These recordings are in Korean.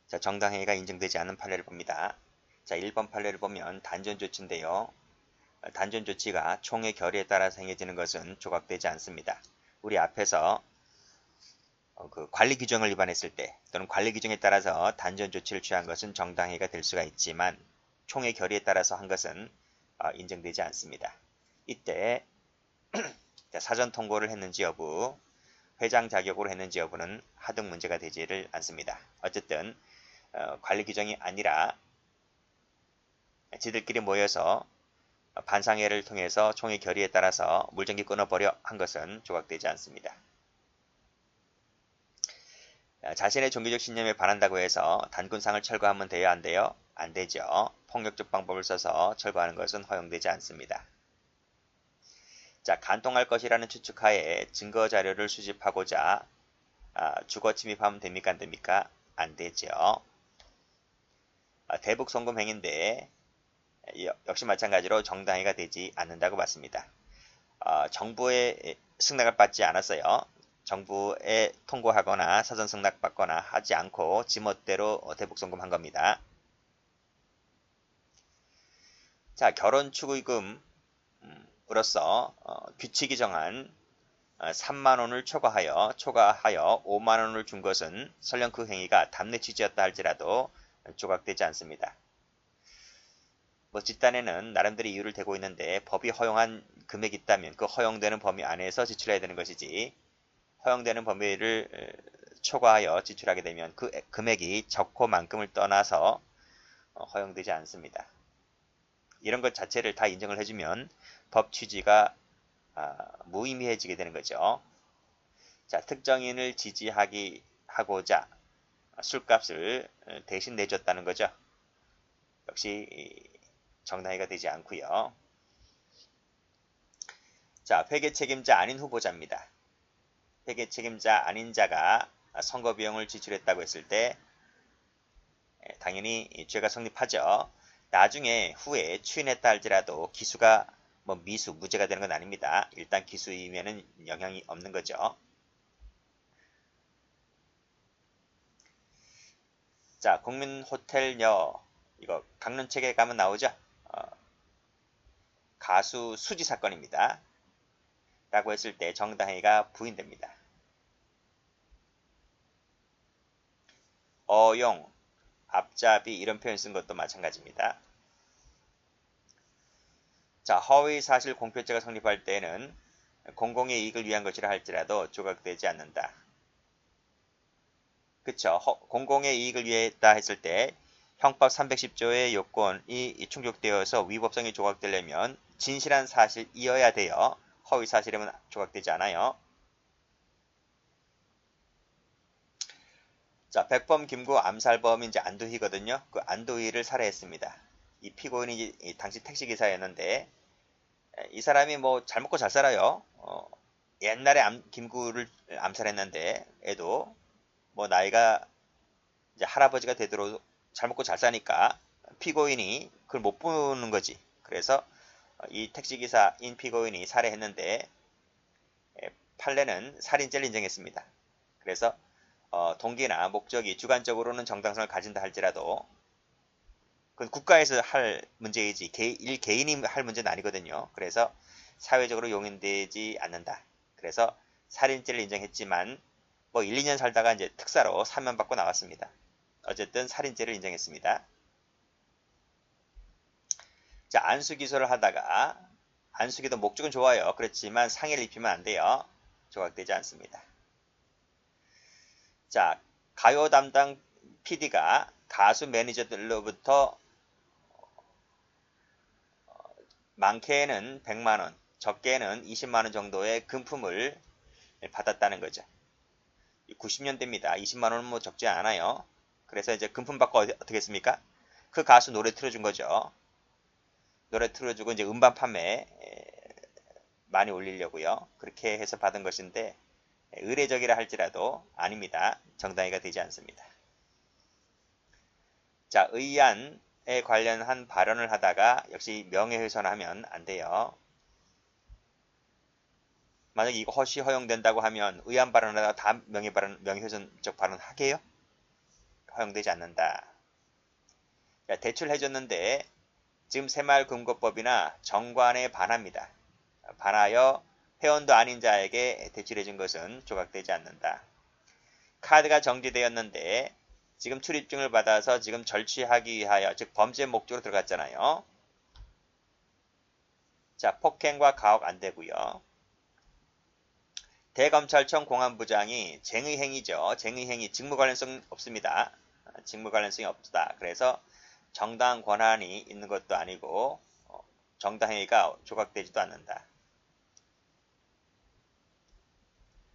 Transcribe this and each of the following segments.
자, 정당행위가 인정되지 않는 판례를 봅니다. 자, 1번 판례를 보면 단전조치인데요. 단전조치가 총의 결의에 따라서 행해지는 것은 조각되지 않습니다. 우리 앞에서 그 관리 규정을 위반했을 때 또는 관리 규정에 따라서 단전 조치를 취한 것은 정당행위가 될 수가 있지만 총의 결의에 따라서 한 것은 인정되지 않습니다. 이때 사전 통고를 했는지 여부, 회장 자격으로 했는지 여부는 하등 문제가 되지를 않습니다. 어쨌든 관리 규정이 아니라 지들끼리 모여서 반상회를 통해서 총의 결의에 따라서 물전기 끊어버려 한 것은 조각되지 않습니다. 자신의 종교적 신념에 반한다고 해서 단군상을 철거하면 돼요? 안 돼요? 안 되죠. 폭력적 방법을 써서 철거하는 것은 허용되지 않습니다. 자, 간통할 것이라는 추측하에 증거 자료를 수집하고자 주거 침입하면 됩니까? 안 됩니까? 안 되죠. 대북 송금 행위인데 역시 마찬가지로 정당행위가 되지 않는다고 봤습니다. 정부의 승낙을 받지 않았어요. 정부에 통고하거나 사전 승낙받거나 하지 않고 지멋대로 대북 송금한 겁니다. 자, 결혼 축의금으로서 규칙이 정한 3만 원을 초과하여 5만 원을 준 것은 설령 그 행위가 담례 취지였다 할지라도 조각되지 않습니다. 뭐 집단에는 나름대로 이유를 대고 있는데 법이 허용한 금액이 있다면 그 허용되는 범위 안에서 지출해야 되는 것이지 허용되는 범위를 초과하여 지출하게 되면 그 금액이 적고만큼을 떠나서 허용되지 않습니다. 이런 것 자체를 다 인정을 해주면 법 취지가 무의미해지게 되는 거죠. 자, 특정인을 지지하고자 술값을 대신 내줬다는 거죠. 역시 정당행위가 되지 않고요. 자, 회계 책임자 아닌 후보자입니다. 회계 책임자 아닌 자가 선거 비용을 지출했다고 했을 때 당연히 죄가 성립하죠. 나중에 후에 추인했다 할지라도 기수가 뭐 미수, 무죄가 되는 건 아닙니다. 일단 기수이면은 영향이 없는 거죠. 자, 국민호텔녀 이거 강론책에 가면 나오죠. 가수 수지 사건입니다. 라고 했을 때 정당행위가 부인됩니다. 어용, 앞잡이 이런 표현 쓴 것도 마찬가지입니다. 자, 허위사실 공표죄가 성립할 때에는 공공의 이익을 위한 것이라 할지라도 조각되지 않는다. 그쵸? 공공의 이익을 위했다 했을 때 형법 310조의 요건이 충족되어서 위법성이 조각되려면 진실한 사실이어야 돼요. 허위사실이면 조각되지 않아요. 자, 백범 김구 암살범이 이제 안도희거든요. 그 안도희를 살해했습니다. 이 피고인이 당시 택시기사였는데 이 사람이 뭐 잘 먹고 잘 살아요. 옛날에 김구를 암살했는데 애도 뭐 나이가 이제 할아버지가 되도록 잘 먹고 잘 사니까 피고인이 그걸 못 보는 거지. 그래서 이 택시기사인 피고인이 살해했는데 판례는 살인죄를 인정했습니다. 그래서 동기나 목적이 주관적으로는 정당성을 가진다 할지라도 그건 국가에서 할 문제이지 개인이 할 문제는 아니거든요. 그래서 사회적으로 용인되지 않는다. 그래서 살인죄를 인정했지만 뭐 1, 2년 살다가 이제 특사로 사면받고 나왔습니다. 어쨌든 살인죄를 인정했습니다. 자, 안수기소를 하다가 안수기도 목적은 좋아요. 그렇지만 상해를 입히면 안 돼요. 조각되지 않습니다. 자, 가요 담당 PD가 가수 매니저들로부터 많게는 100만원, 적게는 20만원 정도의 금품을 받았다는 거죠. 90년대입니다. 20만원은 뭐 적지 않아요. 그래서 이제 금품 받고 어떻게 했습니까? 그 가수 노래 틀어준 거죠. 노래 틀어주고 이제 음반 판매 많이 올리려고요. 그렇게 해서 받은 것인데 의례적이라 할지라도 아닙니다. 정당히가 되지 않습니다. 자, 의안에 관련한 발언을 하다가 역시 명예훼손하면 안 돼요. 만약에 이거 허시 허용된다고 하면 의안 발언을 하다가 다 명예훼손적 발언 하게요? 허용되지 않는다. 자, 대출 해줬는데 지금 새마을금고법이나 정관에 반합니다. 반하여 회원도 아닌 자에게 대출해준 것은 조각되지 않는다. 카드가 정지되었는데 지금 출입증을 받아서 지금 절취하기 위하여, 즉 범죄 목적으로 들어갔잖아요. 자, 폭행과 가혹 안 되고요. 대검찰청 공안부장이 쟁의행위죠. 쟁의행위, 직무 관련성 없습니다. 직무 관련성이 없다. 그래서 정당 권한이 있는 것도 아니고 정당행위가 조각되지도 않는다.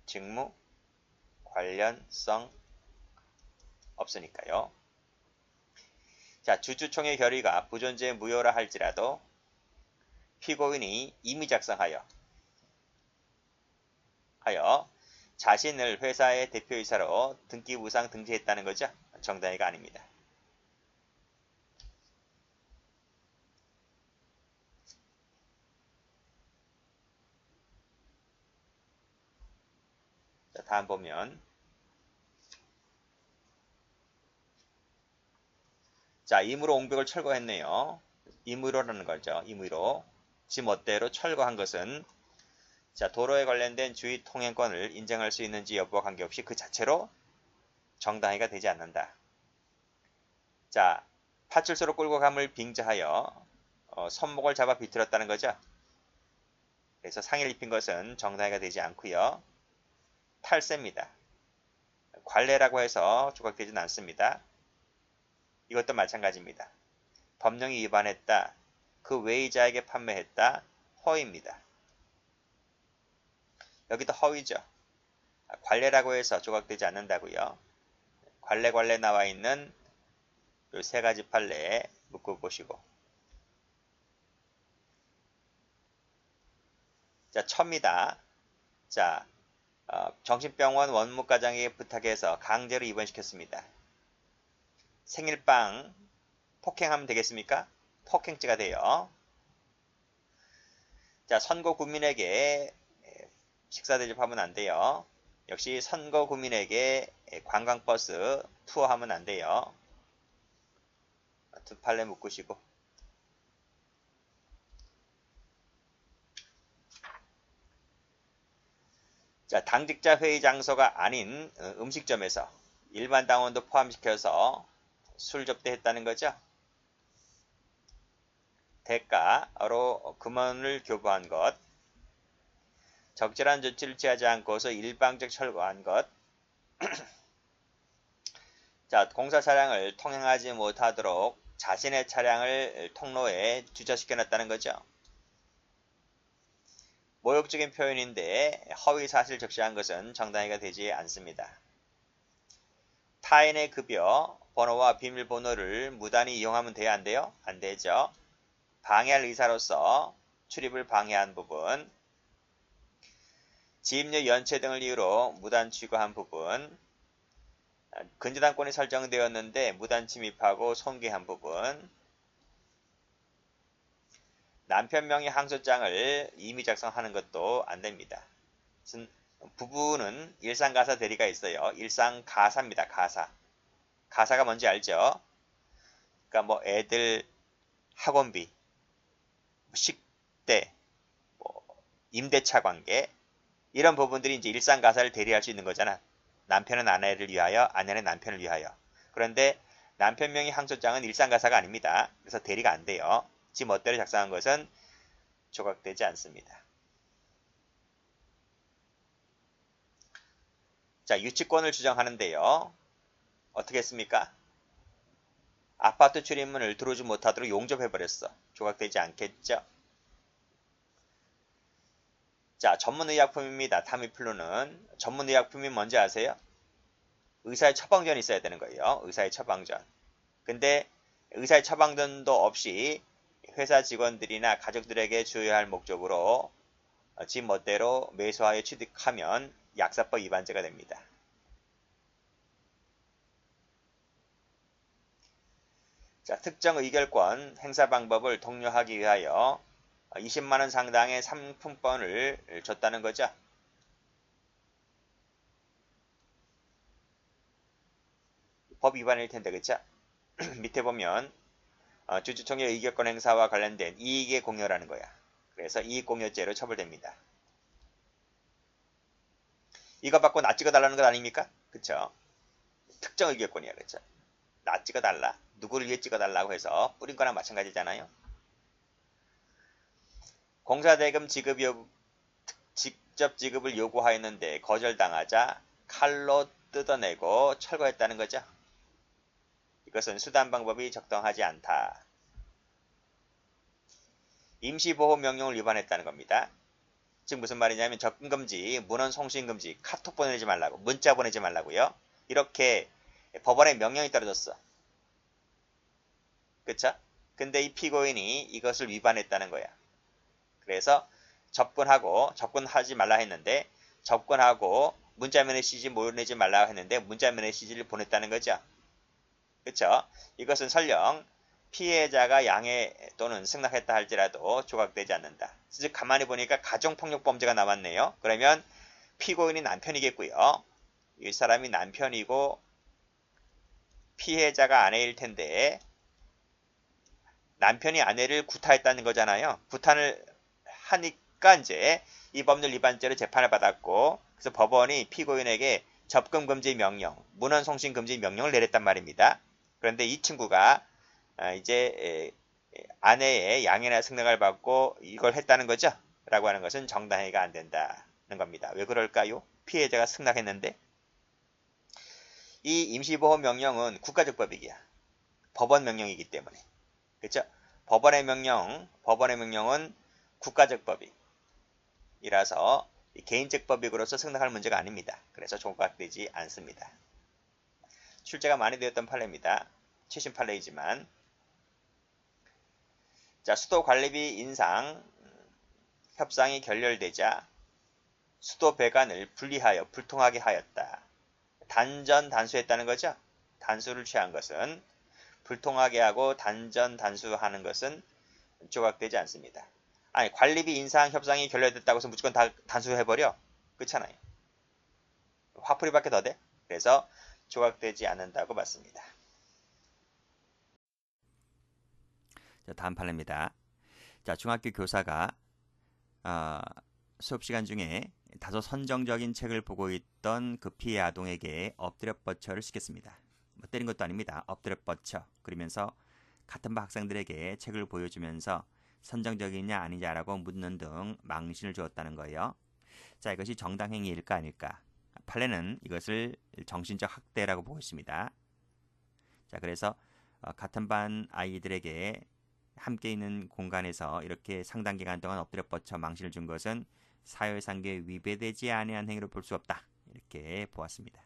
직무 관련성 없으니까요. 자, 주주총회 결의가 부존재 무효라 할지라도 피고인이 임의 작성하여 자신을 회사의 대표이사로 등기부상 등재했다는 거죠. 정당행위가 아닙니다. 자, 다음 보면, 자, 임의로 옹벽을 철거했네요. 임의로라는 거죠. 임의로. 지 멋대로 철거한 것은, 자, 도로에 관련된 주의 통행권을 인정할 수 있는지 여부와 관계없이 그 자체로 정당행위가 되지 않는다. 자, 파출소로 끌고 감을 빙자하여 손목을 잡아 비틀었다는 거죠. 그래서 상해를 입힌 것은 정당행위가 되지 않고요. 탈세입니다. 관례라고 해서 조각되지는 않습니다. 이것도 마찬가지입니다. 법령이 위반했다. 그 외의자에게 판매했다. 허위입니다. 여기도 허위죠. 관례라고 해서 조각되지 않는다고요. 관례 나와 있는 이 세 가지 판례 묶어보시고. 자, 처입니다. 자, 정신병원 원무과장에게 부탁해서 강제로 입원시켰습니다. 생일빵 폭행하면 되겠습니까? 폭행죄가 돼요. 자, 선거 국민에게 식사 대접하면 안 돼요. 역시 선거 국민에게 관광버스 투어하면 안 돼요. 두 판례 묶으시고. 자, 당직자 회의 장소가 아닌 음식점에서 일반 당원도 포함시켜서 술 접대했다는 거죠. 대가로 금원을 교부한 것, 적절한 조치를 취하지 않고서 일방적 철거한 것, 자, 공사 차량을 통행하지 못하도록 자신의 차량을 통로에 주차시켜놨다는 거죠. 모욕적인 표현인데 허위 사실 적시한 것은 정당행위가 되지 않습니다. 타인의 급여 번호와 비밀번호를 무단히 이용하면 돼요? 안 돼요? 안 되죠. 방해할 의사로서 출입을 방해한 부분, 지입료 연체 등을 이유로 무단 취거한 부분, 근저당권이 설정되었는데 무단 침입하고 손괴한 부분, 남편 명의 항소장을 임의 작성하는 것도 안 됩니다. 부부는 일상가사 대리가 있어요. 일상가사입니다. 가사. 가사가 뭔지 알죠? 그러니까 뭐 애들 학원비, 식대, 뭐 임대차 관계, 이런 부분들이 이제 일상가사를 대리할 수 있는 거잖아. 남편은 아내를 위하여, 아내는 남편을 위하여. 그런데 남편 명의 항소장은 일상가사가 아닙니다. 그래서 대리가 안 돼요. 지 멋대로 작성한 것은 조각되지 않습니다. 자, 유치권을 주장하는데요. 어떻게 했습니까? 아파트 출입문을 들어오지 못하도록 용접해버렸어. 조각되지 않겠죠? 자, 전문의약품입니다. 타미플루는. 전문의약품이 뭔지 아세요? 의사의 처방전이 있어야 되는 거예요. 의사의 처방전. 근데 의사의 처방전도 없이 회사 직원들이나 가족들에게 주요할 목적으로 지 멋대로 매수하여 취득하면 약사법 위반죄가 됩니다. 자, 특정 의결권 행사 방법을 독려하기 위하여 20만원 상당의 상품권을 줬다는 거죠. 법 위반일 텐데, 그쵸? 밑에 보면 주주총회 의결권 행사와 관련된 이익의 공여라는 거야. 그래서 이익공여죄로 처벌됩니다. 이거 받고 나 찍어달라는 것 아닙니까? 그쵸? 특정 의결권이야, 그쵸? 나 찍어달라. 누구를 위해 찍어달라고 해서 뿌린 거랑 마찬가지잖아요. 공사대금 직접 지급을 요구하였는데 거절당하자 칼로 뜯어내고 철거했다는 거죠. 이것은 수단 방법이 적당하지 않다. 임시보호명령을 위반했다는 겁니다. 즉 무슨 말이냐면 접근금지, 문헌 송신금지, 카톡 보내지 말라고, 문자 보내지 말라고요. 이렇게 법원의 명령이 떨어졌어. 그쵸? 근데 이 피고인이 이것을 위반했다는 거야. 그래서 접근하지 말라 했는데 접근하고 문자 메시지 보내지 말라 했는데 문자 메시지를 보냈다는 거죠. 그쵸? 이것은 설령 피해자가 양해 또는 승낙했다 할지라도 조각되지 않는다. 즉 가만히 보니까 가정폭력범죄가 남았네요. 그러면 피고인이 남편이겠고요. 이 사람이 남편이고 피해자가 아내일 텐데 남편이 아내를 구타했다는 거잖아요. 구타를 하니까 이제 이 법률 위반죄로 재판을 받았고 그래서 법원이 피고인에게 접근금지 명령, 문헌송신금지 명령을 내렸단 말입니다. 그런데 이 친구가 이제 아내의 양해나 승낙을 받고 이걸 했다는 거죠. 라고 하는 것은 정당해가 안 된다는 겁니다. 왜 그럴까요? 피해자가 승낙했는데 이 임시보호 명령은 국가적 법익이야. 법원 명령이기 때문에. 그렇죠? 법원의 명령은 국가적 법익이라서 개인적 법익으로서 승낙할 문제가 아닙니다. 그래서 조각되지 않습니다. 출제가 많이 되었던 판례입니다. 최신 판례이지만 자, 수도관리비 인상 협상이 결렬되자 수도 배관을 분리하여 불통하게 하였다. 단수했다는 거죠. 단수를 취한 것은 불통하게 하고 단수하는 것은 조각되지 않습니다. 아니 관리비 인상 협상이 결렬됐다고 해서 무조건 다 단수해버려. 그렇잖아요. 화풀이밖에 더 돼. 그래서 조각되지 않는다고 봤습니다. 자, 다음 판례입니다. 자, 중학교 교사가 수업 시간 중에 다소 선정적인 책을 보고 있던 그 피해 아동에게 엎드려 뻗쳐를 시켰습니다. 뭐 때린 것도 아닙니다. 엎드려 뻗쳐. 그러면서 같은 반 학생들에게 책을 보여주면서 선정적이냐 아니냐라고 묻는 등 망신을 주었다는 거예요. 자, 이것이 정당행위일까 아닐까? 판례는 이것을 정신적 학대라고 보고 있습니다. 자, 그래서 같은 반 아이들에게 함께 있는 공간에서 이렇게 상당 기간 동안 엎드려 뻗쳐 망신을 준 것은 사회상규에 위배되지 아니한 행위로 볼 수 없다. 이렇게 보았습니다.